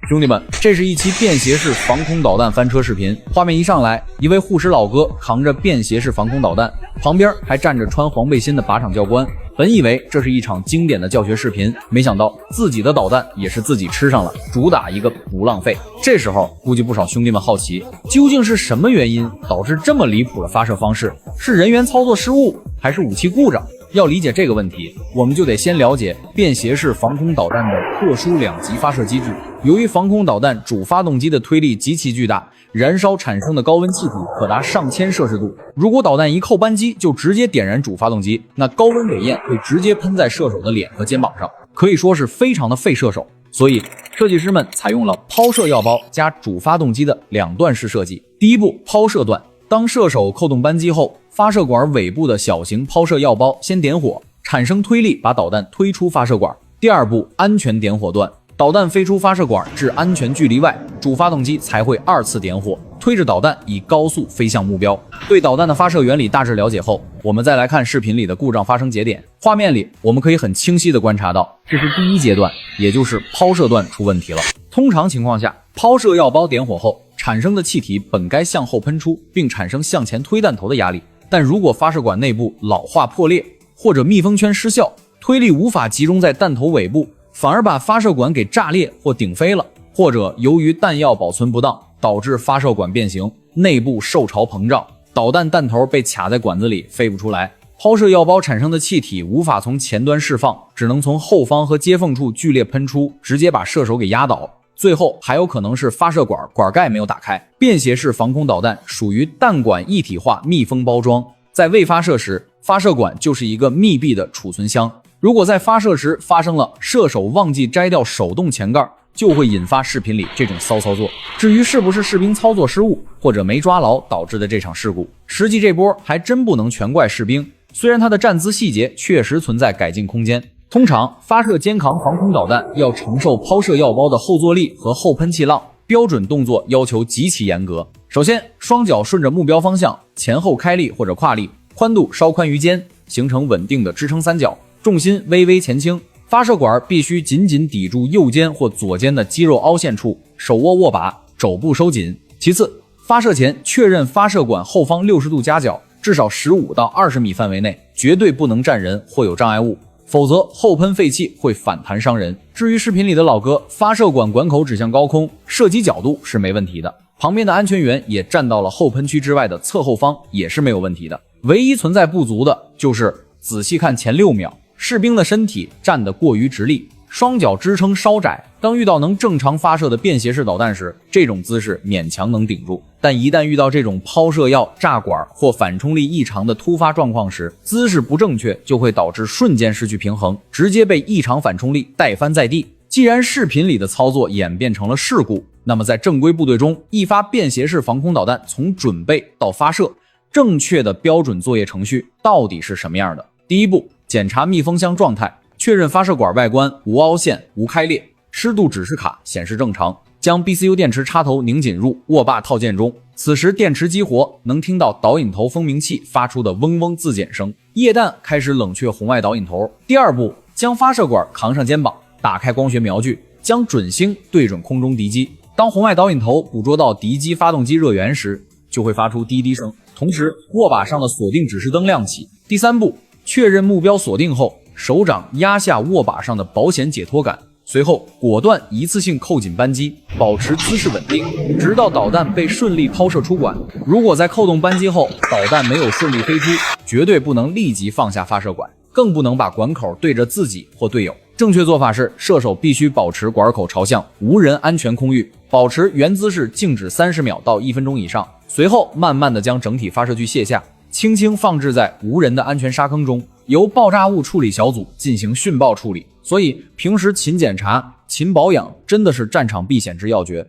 兄弟們，這是一期便携式防空導彈翻車視頻。畫面一上來，一位护士老哥扛着便携式防空導彈，旁邊還站着穿黄背心的靶场教官。本以为这是一场经典的教学视频，没想到自己的导弹也是自己吃上了，主打一个不浪费。这时候估计不少兄弟们好奇，究竟是什么原因导致这么离谱的发射方式？是人员操作失誤，还是武器故障？要理解这个问题，我们就得先了解便携式防空导弹的特殊两级发射机制。由于防空导弹主发动机的推力极其巨大，燃烧产生的高温气体可达上千摄氏度。如果导弹一扣扳机就直接点燃主发动机，那高温尾焰会直接喷在射手的脸和肩膀上，可以说是非常的费射手。所以设計師們採用了拋射藥包加主發動機的兩段式設計。第一步，拋射段，當射手扣動扳機後，發射管尾部的小型拋射藥包先點火，產生推力把導彈推出發射管。第二步，安全點火段，導彈飛出發射管至安全距離外，主發動機才會二次點火，推着導彈以高速飛向目標。對導彈的發射原理大致了解後，我們再來看視頻裡的故障發生節點。畫面裡我們可以很清晰地觀察到，這是第一階段，也就是拋射段出問題了。通常情況下，拋射藥包點火後產生的氣體本該向後噴出，並產生向前推彈頭的壓力。但如果發射管內部老化破裂，或者密封圈失效，推力無法集中在彈頭尾部，反而把發射管給炸裂或頂飛了，或者由於彈藥保存不當，導致發射管變形，內部受潮膨脹，導彈彈頭被卡在管子裡飛不出來。拋射藥包產生的氣體無法從前端釋放，只能從後方和接縫處劇烈噴出，直接把射手給壓倒。最後還有可能是發射管管蓋沒有打開。便攜式防空導彈屬於彈管一體化密封包裝，在未發射時，發射管就是一個密閉的儲存箱。如果在發射時發生了射手忘記摘掉手動前蓋，就會引發視頻裡這種騷操作。至於是不是士兵操作失誤或者沒抓牢導致的這場事故，實際這波還真不能全怪士兵，雖然他的站姿細節確實存在改進空間。通常發射肩扛防空導彈要承受拋射藥包的後坐力和後噴氣浪，標準動作要求極其嚴格。首先，雙腳順着目標方向前後開立或者跨立，寬度稍寬於肩，形成穩定的支撐三角，重心微微前傾。發射管必須緊緊抵住右肩或左肩的肌肉凹陷處，手握把，肘部收緊。其次，發射前確認發射管後方60度夾角，至少15到20米範圍內，絕對不能站人或有障礙物，否則後噴廢氣會反彈傷人。至於視頻裡的老哥，發射管管口指向高空，射擊角度是沒問題的，旁邊的安全員也站到了後噴區之外的側後方，也是沒有問題的。唯一存在不足的就是仔細看前6秒，士兵的身體站得過於直立，雙腳支撐稍窄。當遇到能正常發射的便攜式導彈時，這種姿勢勉強能頂住，但一旦遇到這種拋射藥、炸管或反衝力異常的突發狀況時，姿勢不正確就會導致瞬間失去平衡，直接被異常反衝力帶翻在地。既然視頻裡的操作演變成了事故，那麼在正規部隊中，一發便攜式防空導彈從準備到發射，正確的標準作業程序到底是什麼樣的？第一步，檢查密封箱狀態，確認發射管外觀無凹陷、無開裂，濕度指示卡顯示正常，將 BCU 電池插頭擰緊入握把套件中。此時電池激活，能聽到導引頭蜂鳴器發出的嗡嗡自檢聲。液彈開始冷卻紅外導引頭。第二步，將發射管扛上肩膀，打開光學瞄具，將準星對準空中敵機。當紅外導引頭捕捉到敵機發動機熱源時，就會發出滴滴聲，同時握把上的鎖定指示燈亮起。第三步，確認目標鎖定後，手掌壓下握把上的保險解脫桿，隨後果斷一次性扣緊扳機，保持姿勢穩定，直到導彈被順利拋射出管。如果在扣動扳機後，導彈沒有順利飛出，絕對不能立即放下發射管，更不能把管口對着自己或隊友。正確做法是，射手必須保持管口朝向，無人安全空域，保持原姿勢靜止30秒到1分鐘以上，隨後慢慢地將整體發射具卸下，輕輕放置在無人的安全沙坑中，由爆炸物處理小組進行殉爆處理。所以平時勤檢查、勤保養真的是戰場避險之要訣。